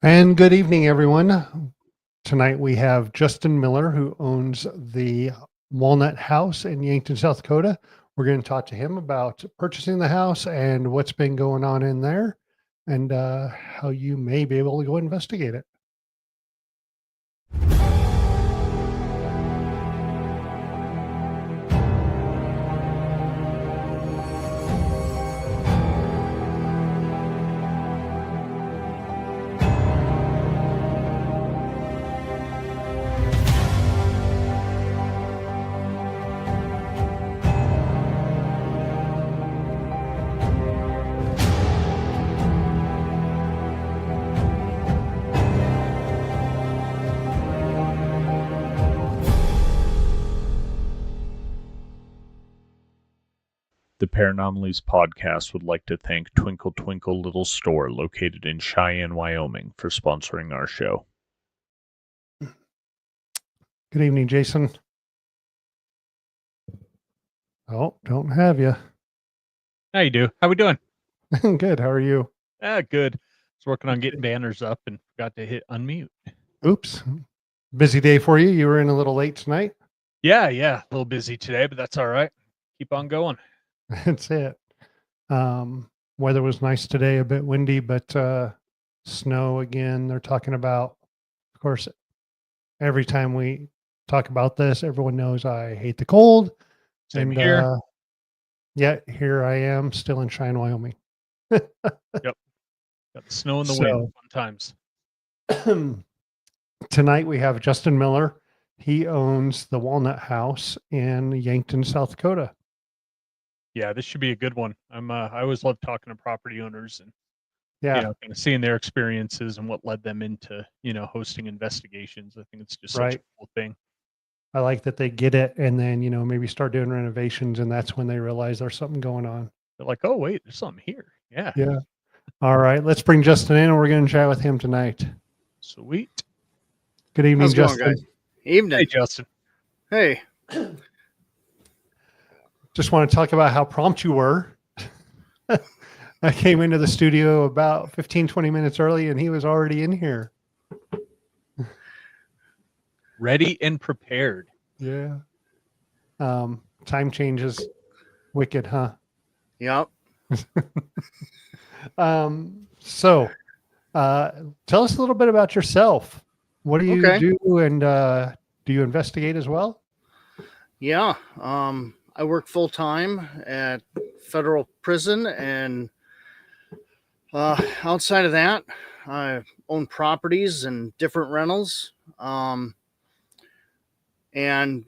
And good evening, everyone. Tonight we have Justin Miller, who owns the Walnut House in Yankton, South Dakota. We're going to talk to him about purchasing the house and what's been going on in there and how you may be able to go investigate it. The Paranomalies podcast would like to thank Twinkle Twinkle Little Store located in Cheyenne, Wyoming for sponsoring our show. Good evening, Jason. Oh, don't have you. How you do? How we doing? Good. How are you? Good. I was working on getting banners up and forgot to hit unmute. Oops. Busy day for you. You were in a little late tonight. Yeah. A little busy today, but that's all right. Keep on going. That's it. Weather was nice today, a bit windy, but snow again. They're talking about, of course, every time we talk about this, everyone knows I hate the cold. Same here. Yet here I am still in Cheyenne, Wyoming. Yep. Got the snow and the wind fun times. Tonight we have Justin Miller. He owns the Walnut House in Yankton, South Dakota. Yeah, this should be a good one. I always love talking to property owners and Yeah, kind of seeing their experiences and what led them into, hosting investigations. I think it's just such a cool thing. I like that they get it and then, maybe start doing renovations, and that's when they realize there's something going on. They're like, oh, wait, there's something here. Yeah. Yeah. All right. Let's bring Justin in and we're going to chat with him tonight. Sweet. Good evening, How's it Justin. going, guys? Evening. Hey, Justin. Hey. Just want to talk about how prompt you were. I came into the studio about 15, 20 minutes early and he was already in here. Ready and prepared. Yeah. Time changes. Wicked, huh? Yep. So tell us a little bit about yourself. What do you do, and do you investigate as well? Yeah. I work full time at federal prison, and outside of that, I own properties and different rentals. And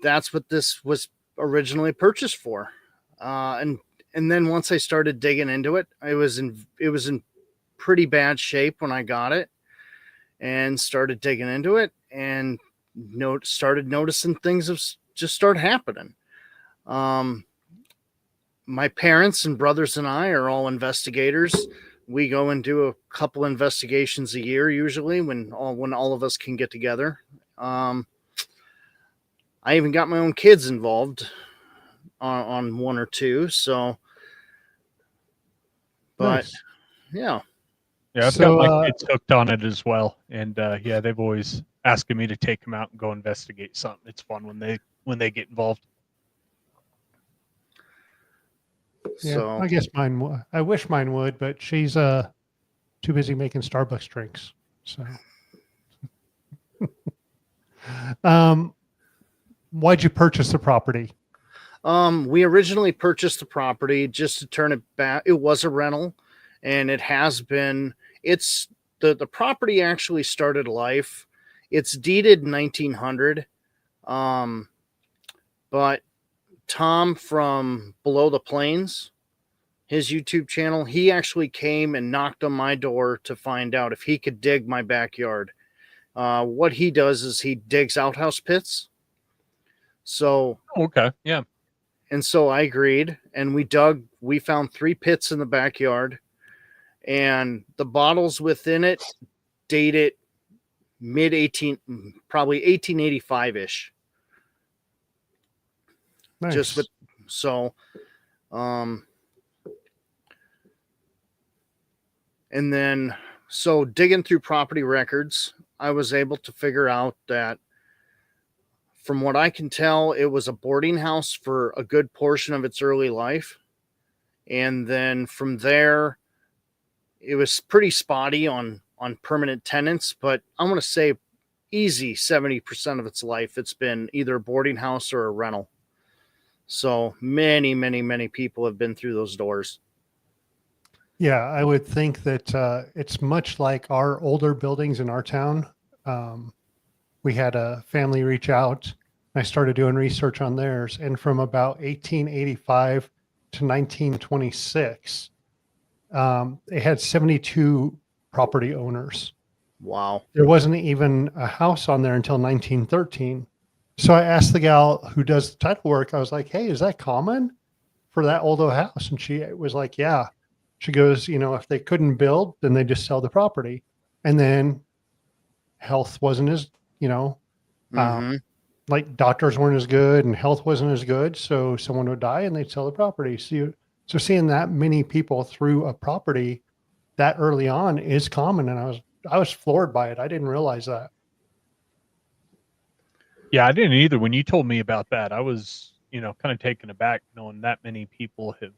that's what this was originally purchased for. And then once I started digging into it, it was in pretty bad shape when I got it, and started digging into it, and started noticing things just start happening. My parents and brothers and I are all investigators. We go and do a couple investigations a year, usually when all of us can get together. I even got my own kids involved on one or two. So, but nice. Yeah. Yeah, I've got my kids hooked on it as well, and they've always asking me to take them out and go investigate something. It's fun when they get involved. Yeah, So I guess I wish mine would, but she's too busy making Starbucks drinks. So, why'd you purchase the property? We originally purchased the property just to turn it back. It was a rental, and it has been. It's the property actually started life. It's deeded 1900, but Tom from Below the Plains, his YouTube channel, he actually came and knocked on my door to find out if he could dig my backyard. What he does is he digs outhouse pits. So okay, yeah. And so I agreed, and we found 3 pits in the backyard, and the bottles within it dated probably 1885-ish. Nice. Just with, so, and then So digging through property records, I was able to figure out that, from what I can tell, it was a boarding house for a good portion of its early life. And then from there, it was pretty spotty on permanent tenants, but I'm going to say easy 70% of its life, it's been either a boarding house or a rental. So many people have been through those doors. Yeah, I would think that it's much like our older buildings in our town. We had a family reach out. I started doing research on theirs, and from about 1885 to 1926, they had 72 property owners. Wow. There wasn't even a house on there until 1913. So I asked the gal who does the title work, I was like, hey, is that common for that old house? And she was like, yeah. She goes, if they couldn't build, then they just sell the property. And then health wasn't as, Mm-hmm. like doctors weren't as good and health wasn't as good. So someone would die and they'd sell the property. So seeing that many people through a property that early on is common. And I was floored by it. I didn't realize that. Yeah, I didn't either. When you told me about that, I was, kind of taken aback knowing that many people have,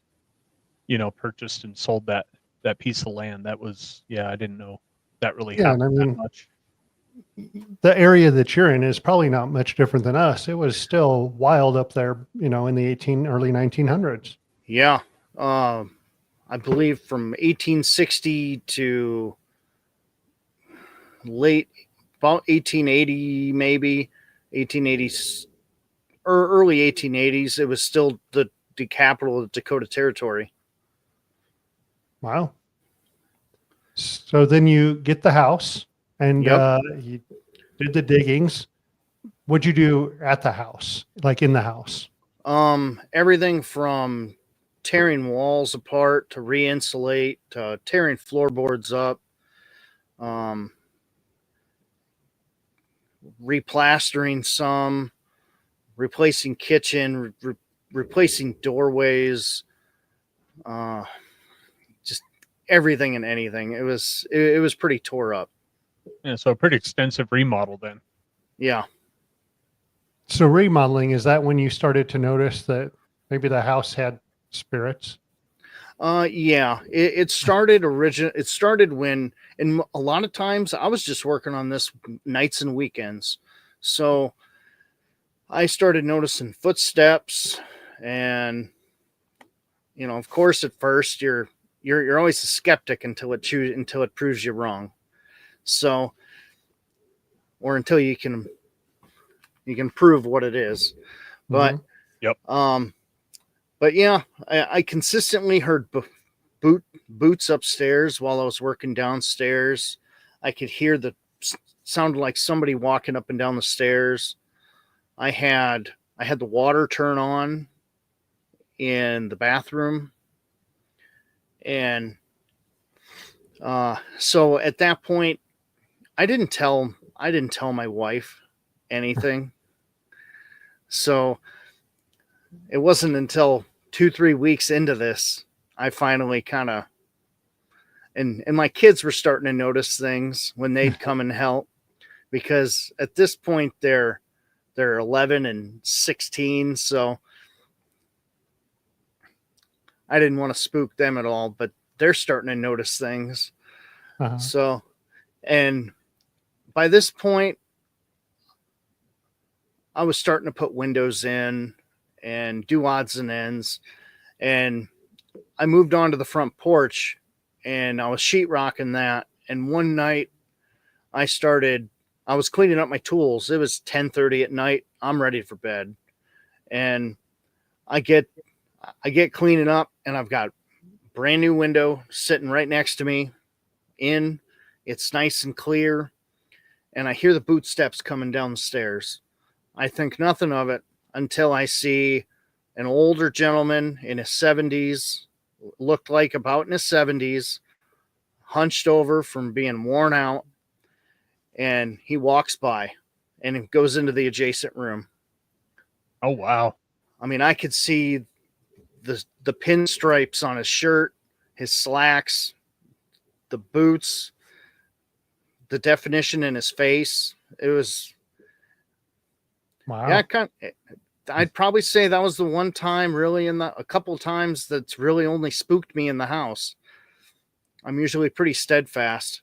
purchased and sold that piece of land. That was, I didn't know that really Yeah, and happened that much. the area that you're in is probably not much different than us. It was still wild up there, in the early 1900s. Yeah. I believe from 1860 to late, about 1880, maybe 1880s or early 1880s, it was still the capital of Dakota Territory. Wow. So then you get the house and Yep. you did the diggings. What'd you do at the house, like in the house? Everything from tearing walls apart to re-insulate to tearing floorboards up, um, replastering some, replacing kitchen, replacing doorways, uh, just everything and anything. It was pretty tore up. Yeah, so a pretty extensive remodel then. Yeah. So remodeling, is that when you started to notice that maybe the house had spirits? Yeah, it started It started when, and a lot of times I was just working on this nights and weekends. So I started noticing footsteps, and of course, at first you're always a skeptic until it proves you wrong. So, or until you can prove what it is. But Mhm. Yep. But yeah, I consistently heard boots upstairs while I was working downstairs. I could hear sounded like somebody walking up and down the stairs. I had the water turn on in the bathroom, and so at that point, I didn't tell my wife anything. So it wasn't until 2-3 weeks into this I finally kind of, and my kids were starting to notice things when they'd come and help, because at this point they're 11 and 16, so I didn't want to spook them at all, but they're starting to notice things. Uh-huh. So, and by this point I was starting to put windows in and do odds and ends, and I moved onto the front porch and I was sheetrocking that. And one night I was cleaning up my tools. It was 10:30 at night. I'm ready for bed. And I get cleaning up, and I've got brand new window sitting right next to me. It's nice and clear. And I hear the boot steps coming down the stairs. I think nothing of it until I see an older gentleman in his 70s, looked like about in his 70s, hunched over from being worn out, and he walks by and goes into the adjacent room. Oh, wow. I mean, I could see the pinstripes on his shirt, his slacks, the boots, the definition in his face. It was, Wow. yeah, I'd probably say that was the one time really a couple times that's really only spooked me in the house. I'm usually pretty steadfast.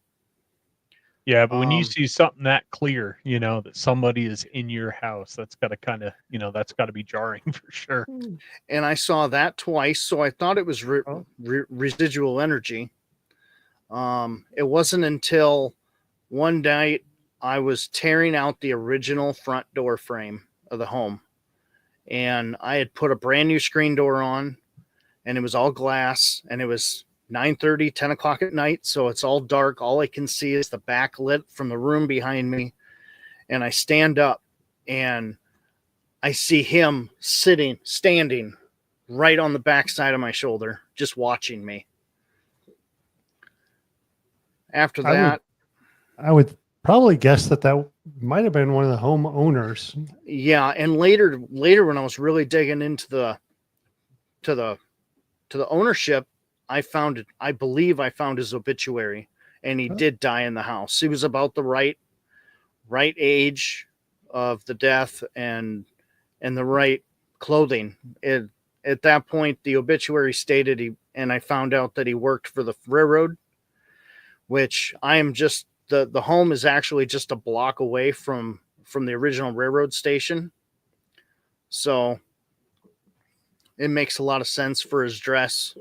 Yeah, but when you Um, see something that clear, that somebody is in your house, that's got to kind of, that's got to be jarring for sure. and I saw that twice, so I thought it was Oh. residual energy. It wasn't until one night I was tearing out the original front door frame of the home, and I had put a brand new screen door on, and it was all glass, and it was 9:30, 10 o'clock at night, so it's all dark. All I can see is the backlit from the room behind me, and I stand up, and I see him standing right on the backside of my shoulder, just watching me. After that, I would probably guess that might have been one of the homeowners. yeah, and later when I was really digging into the ownership, I believe I found his obituary, and he did die in the house. He was about the right age of the death and the right clothing. At that point, the obituary stated and I found out that he worked for the railroad, which I am just the home is actually just a block away from the original railroad station. So it makes a lot of sense for his dress.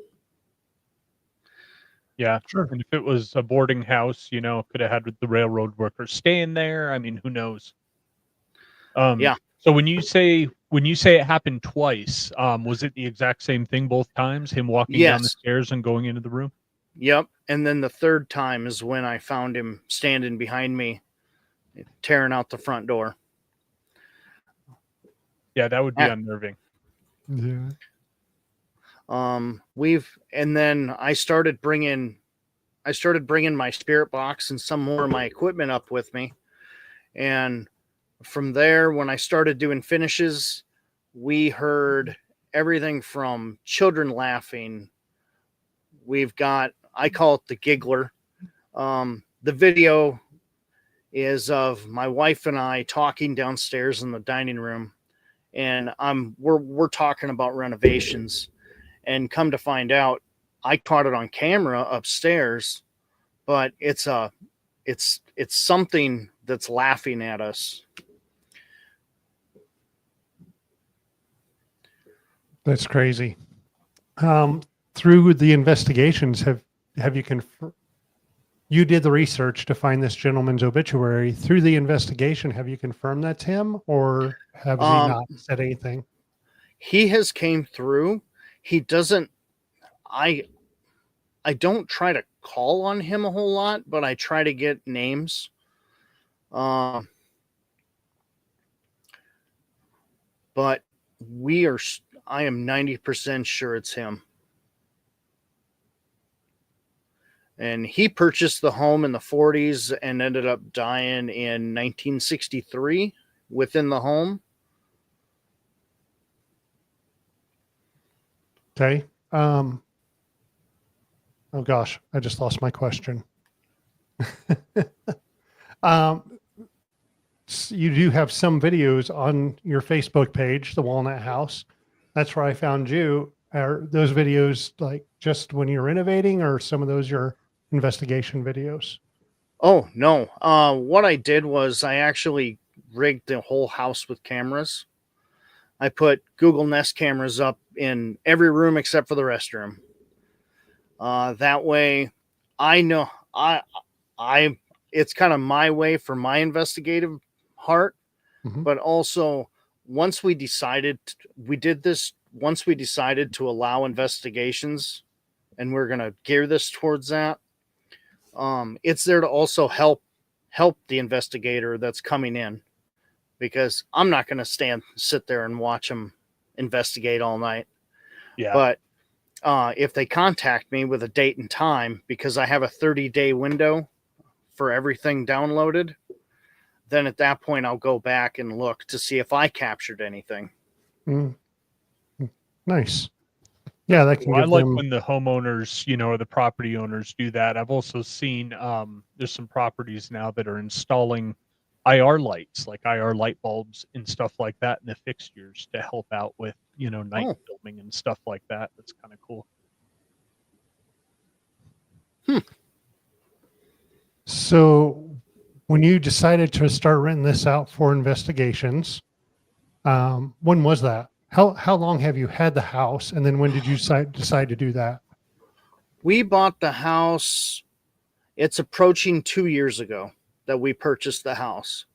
Yeah, Sure. and if it was a boarding house, could have had the railroad workers staying there. I mean, who knows? Yeah. So when you say it happened twice, was it the exact same thing both times? Him walking down the Yes. stairs and going into the room? Yep. And then the third time is when I found him standing behind me, tearing out the front door. Yeah, that would be unnerving. Yeah. And then I started bringing my spirit box and some more of my equipment up with me. And from there, when I started doing finishes, we heard everything from children laughing. I call it the giggler. The video is of my wife and I talking downstairs in the dining room, and we're talking about renovations, and come to find out, I caught it on camera upstairs, but it's something that's laughing at us. That's crazy. Through the investigations, have you you did the research to find this gentleman's obituary? Through the investigation, have you confirmed that's him, or has he not said anything? He has came through. He doesn't. I don't try to call on him a whole lot, but I try to get names. But I am 90% sure it's him. And he purchased the home in the 40s and ended up dying in 1963 within the home. Okay. Oh gosh, I just lost my question. You do have some videos on your Facebook page, the Walnut House. That's where I found you. Are those videos like just when you're renovating, or some of those your investigation videos? Oh, no. What I did was I actually rigged the whole house with cameras. I put Google Nest cameras up in every room except for the restroom. That way I know it's kind of my way for my investigative heart. Mhm. But also once we decided to allow investigations, and we're going to gear this towards that, it's there to also help the investigator that's coming in, because I'm not going to sit there and watch them investigate all night. Yeah. But if they contact me with a date and time, because I have a 30-day window for everything downloaded, then at that point I'll go back and look to see if I captured anything. Mm. Nice. Yeah, that can Well, I give like them. when the homeowners, or the property owners do that. I've also seen there's some properties now that are installing IR lights, like IR light bulbs and stuff like that in the fixtures to help out with, night Oh. filming and stuff like that. That's kind of cool. So, when you decided to start renting this out for investigations, when was that? How long have you had the house, and then when did you decide to do that? We bought the house. It's approaching 2 years ago that we purchased the house.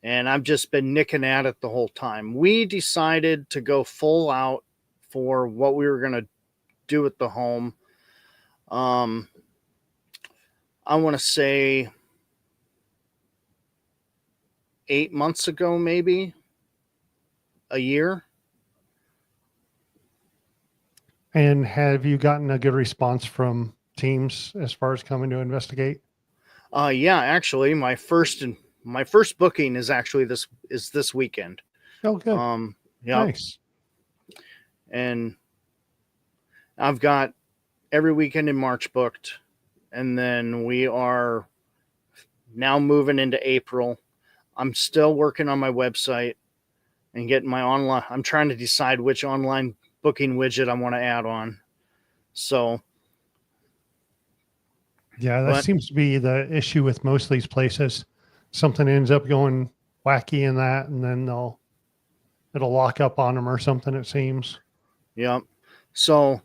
And I've just been nicking at it the whole time. We decided to go full out for what we were going to do with the home. I want to say 8 months ago, maybe a year. And have you gotten a good response from teams as far as coming to investigate? Yeah, actually, my first booking is actually this weekend. Oh, good. Yeah, Nice. and I've got every weekend in March booked, and then we are now moving into April. I'm still working on my website and getting my online. I'm trying to decide which online booking widget I want to add on. So, Yeah, that but seems to be the issue with most of these places. Something ends up going wacky in that, and then it'll lock up on them or something, it seems. yeah. So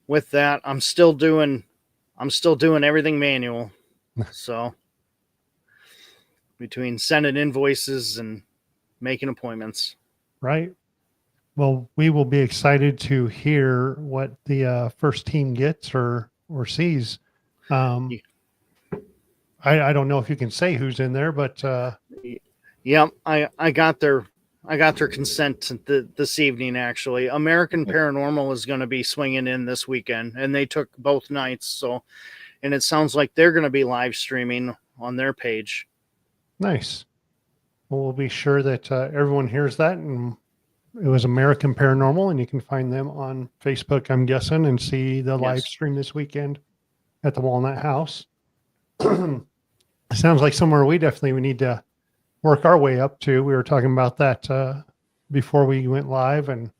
with that, I'm still doing everything manual. So between sending invoices and making appointments. Right. Well, we will be excited to hear what the first team gets or sees. Um, I don't know if you can say who's in there, but Yeah, I got their consent this evening. Actually, American Paranormal is going to be swinging in this weekend, and they took both nights. So, and it sounds like they're going to be live streaming on their page. nice. Well, we'll be sure that everyone hears that. And it was American Paranormal, and you can find them on Facebook, I'm guessing, and see the live Yes. stream this weekend at the Walnut House. Sounds like somewhere we definitely need to work our way up to. We were talking about that before we went live, and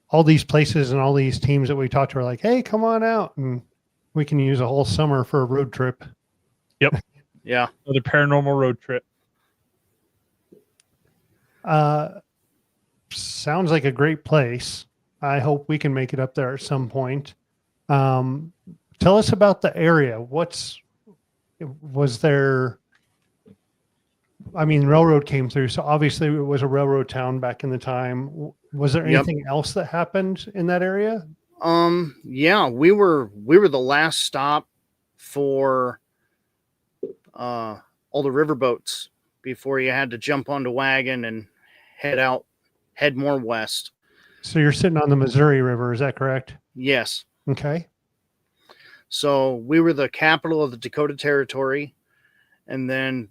all these places and all these teams that we talked to are like, hey, come on out. And we can use a whole summer for a road trip. Yep. Yeah. Another paranormal road trip. Sounds like a great place. I hope we can make it up there at some point. Tell us about the area. Was there? I mean, railroad came through, so obviously it was a railroad town back in the time. Was there Yep. anything else that happened in that area? Yeah, we were the last stop for all the riverboats before you had to jump onto wagon and head more west. So you're sitting on the Missouri River, is that correct? Yes. Okay. So we were the capital of the Dakota Territory. And then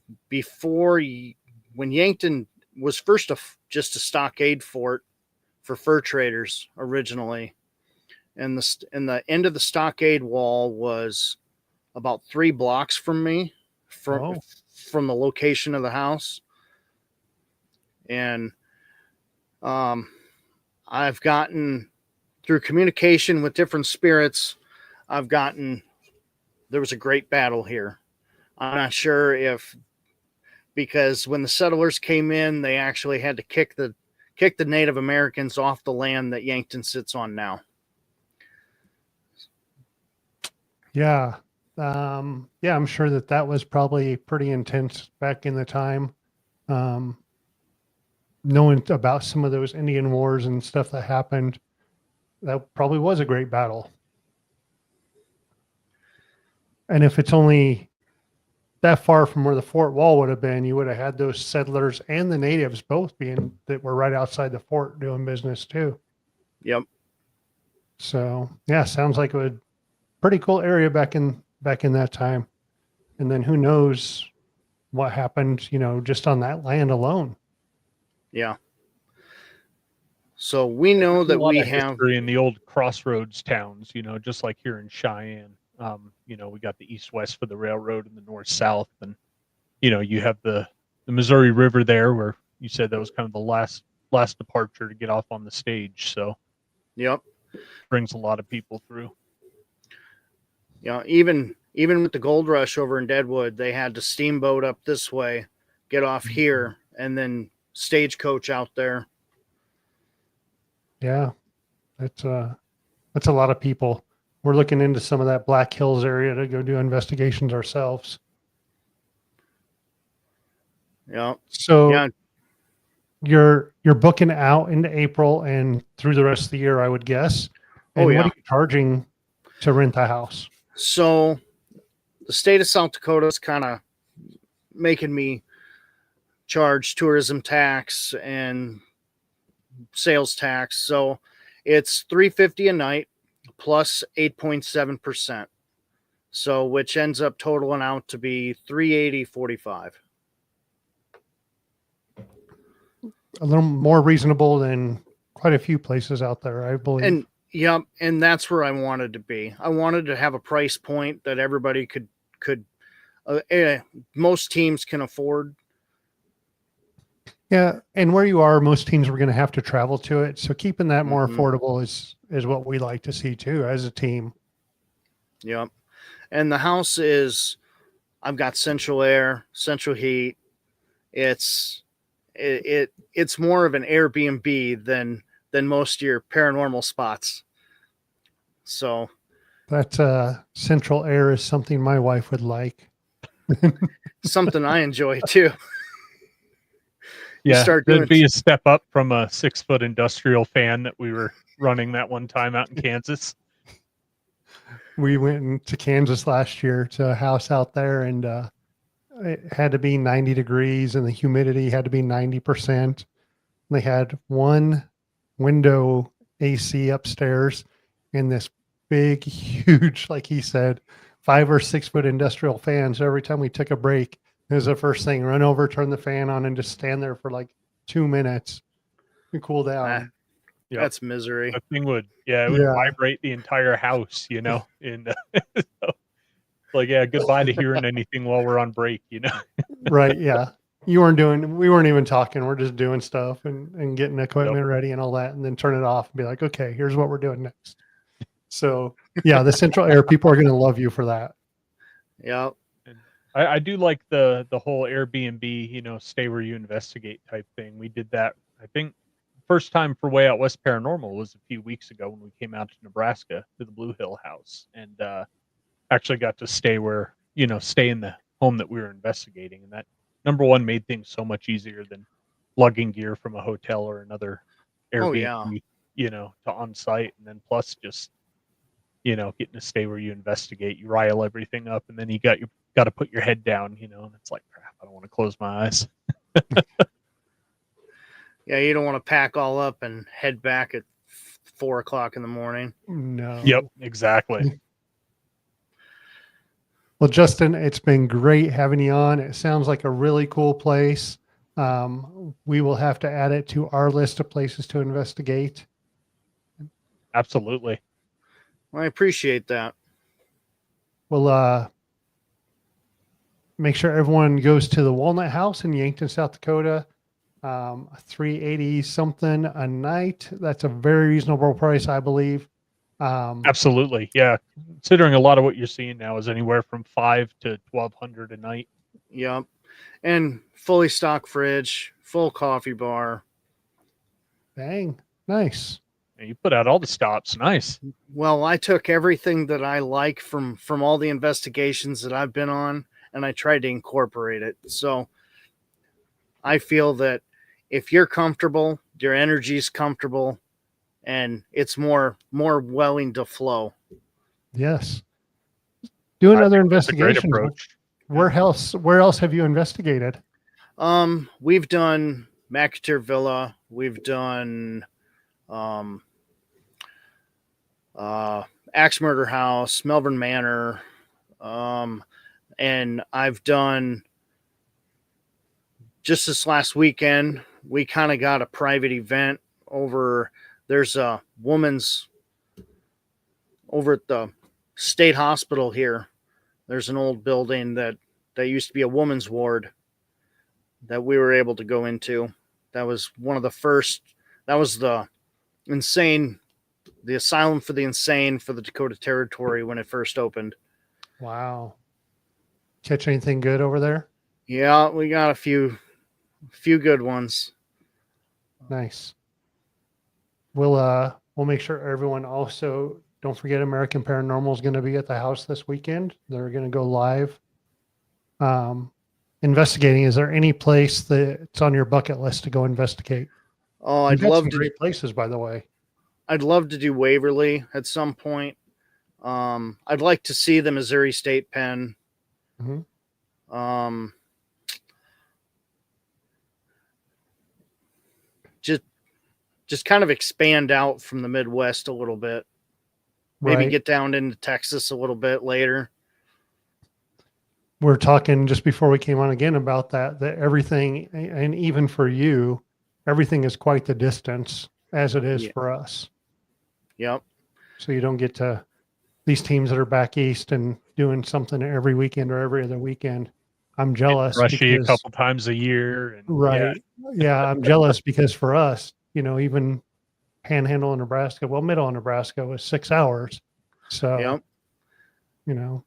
when Yankton was first just a stockade fort for fur traders originally, and the end of the stockade wall was about 3 blocks from me, from the location of the house. And I've gotten, through communication with different spirits, there was a great battle here. I'm not sure because when the settlers came in, they actually had to kick the Native Americans off the land that Yankton sits on now. Yeah. Yeah, I'm sure that was probably pretty intense back in the time. Knowing about some of those Indian wars and stuff that happened, that probably was a great battle. And if it's only that far from where the fort wall would have been, you would have had those settlers and the natives both that were right outside the fort doing business too. Yep. So yeah, sounds like a pretty cool area back in that time. And then who knows what happened, just on that land alone. Yeah. So we know There's a that lot we of have, history in the old crossroads towns, just like here in Cheyenne. We got the east-west for the railroad and the north-south, and you have the Missouri River there, where you said that was kind of the last departure to get off on the stage. So yep. brings a lot of people through. Even with the gold rush over in Deadwood, they had to steamboat up this way, get off here, and then stagecoach out there. Yeah, that's a lot of people. We're looking into some of that Black Hills area to go do investigations ourselves. Yeah. So Yeah. you're booking out into April and through the rest of the year, I would guess. And what are you charging to rent a house? So the state of South Dakota is kind of making me charge tourism tax and sales tax. So it's $350 a night plus 8.7%. So which ends up totaling out to be $380.45. A little more reasonable than quite a few places out there, I believe. And that's where I wanted to be. I wanted to have a price point that everybody could most teams can afford. Yeah, and where you are, most teams were going to have to travel to it. So keeping that more Mhm. affordable is what we like to see too as a team. Yep. And the house I've got central air, central heat. It's more of an Airbnb than most of your paranormal spots. So That central air is something my wife would like. something I enjoy too. Yeah, start that'd doing- be a step up from a 6-foot industrial fan that we were running that one time out in Kansas. We went to Kansas last year to a house out there, and it had to be 90 degrees and the humidity had to be 90%. They had one window AC upstairs and this big, huge, like he said, 5 or 6 foot industrial fan. So every time we took a break, it was the first thing: run over, turn the fan on, and just stand there for like 2 minutes and cool down. Yep. That's misery. The thing would vibrate the entire house, and so, like, goodbye to hearing anything while we're on break, Right. Yeah. We weren't even talking. We're just doing stuff and getting equipment ready and all that, and then turn it off and be like, okay, here's what we're doing next. So yeah, the central air, people are going to love you for that. Yeah. And I do like the whole Airbnb, stay where you investigate type thing. We did that, I think, first time for Way Out West Paranormal was a few weeks ago when we came out to Nebraska to the Blue Hill house, and actually got to stay in the home that we were investigating. And that, number one, made things so much easier than lugging gear from a hotel or another Airbnb, to on site. And then plus just, getting to stay where you investigate, you rile everything up, and then you got to put your head down, and it's like, crap, I don't want to close my eyes. Yeah, you don't want to pack all up and head back at 4 o'clock in the morning. No. Yep, exactly. Well, Justin, it's been great having you on. It sounds like a really cool place. We will have to add it to our list of places to investigate. Absolutely. Well, I appreciate that. We'll make sure everyone goes to the Walnut House in Yankton, South Dakota. $380 something a night. That's a very reasonable price, I believe. Absolutely. Yeah. Considering a lot of what you're seeing now is anywhere from $500 to $1,200 a night. Yep. And fully stocked fridge, full coffee bar. Dang. Nice. You put out all the stops. Nice. Well, I took everything that I like from all the investigations that I've been on, and I tried to incorporate it. So I feel that if you're comfortable, your energy's comfortable, and it's more willing to flow. Yes. Doing other That's a great investigations. approach. Where else have you investigated? We've done McAteer Villa. We've done Axe Murder House, Melbourne Manor, and I've done, just this last weekend, we kind of got a private event over. There's a woman's over at the state hospital here. There's an old building that used to be a woman's ward that we were able to go into. That was one of the first. That was the asylum for the insane for the Dakota Territory when it first opened. Wow. Catch anything good over there? Yeah, we got a few good ones. Nice. We'll make sure everyone also don't forget American Paranormal is going to be at the house this weekend. They're going to go live. Investigating. Is there any place that's on your bucket list to go investigate? Oh, I'd You've got love some to. great places, by the way. I'd love to do Waverly at some point. I'd like to see the Missouri State Pen. Mhm. Just kind of expand out from the Midwest a little bit. Maybe Right. get down into Texas a little bit later. We're talking just before we came on again about that everything, and even for you, everything is quite the distance as it is Yeah. for us. Yep. So you don't get to these teams that are back east and doing something every weekend or every other weekend. I'm jealous. Rushy a because- couple times a year. And Right. Yeah, I'm jealous because for us, even Panhandle in Nebraska, well, Middle in Nebraska was 6 hours. So, Yep.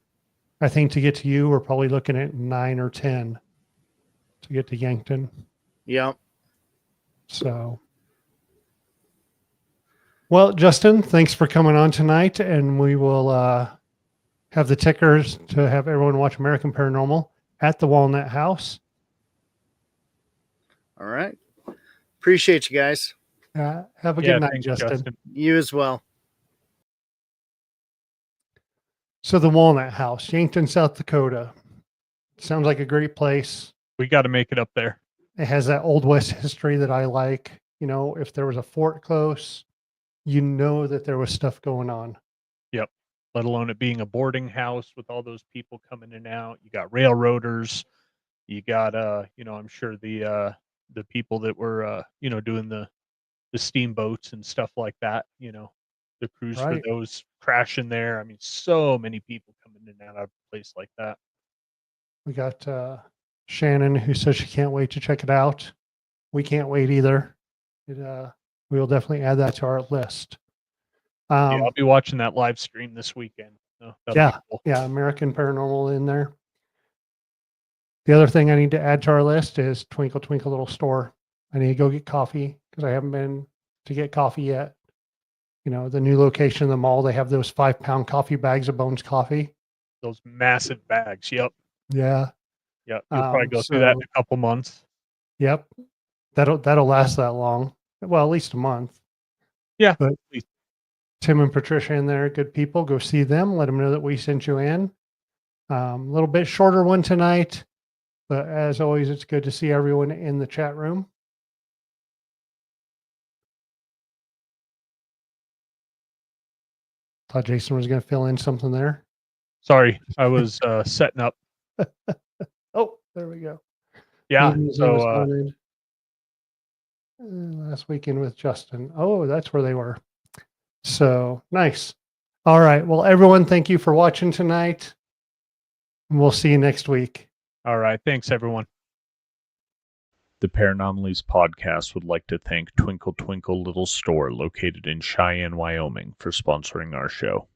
I think to get to you, we're probably looking at 9 or 10 to get to Yankton. Yep. So, well, Justin, thanks for coming on tonight, and we will have the tickers to have everyone watch American Paranormal at the Walnut House. All right. Appreciate you guys. Have a good night, thanks, Justin. You as well. So the Walnut House, Yankton, South Dakota. Sounds like a great place. We got to make it up there. It has that Old West history that I like. If there was a fort close, that there was stuff going on. Yep. Let alone it being a boarding house with all those people coming in and out. You got railroaders. You got I'm sure the people that were doing the steamboats and stuff like that. The crews for Right. those crashing there. I mean, so many people coming in and out of a place like that. We got Shannon, who says she can't wait to check it out. We can't wait either. We will definitely add that to our list. Yeah, I'll be watching that live stream this weekend. So that'll be cool. Yeah, American Paranormal in there. The other thing I need to add to our list is Twinkle Twinkle Little Store. I need to go get coffee because I haven't been to get coffee yet. The new location in the mall, they have those 5-pound coffee bags of Bones coffee. Those massive bags. Yep. Yeah. Yep. You'll probably go through that in a couple months. Yep. That'll last that long. Well, at least a month. Yeah. But Tim and Patricia in there, good people. Go see them. Let them know that we sent you in. A little bit shorter one tonight, but as always, it's good to see everyone in the chat room. Thought Jason was going to fill in something there. Sorry, I was setting up. Oh, there we go. Yeah. So last weekend with Justin. Oh, that's where they were. So nice. All right. Well, everyone, thank you for watching tonight. We'll see you next week. All right. Thanks, everyone. The Paranomalies podcast would like to thank Twinkle Twinkle Little Store located in Cheyenne, Wyoming for sponsoring our show.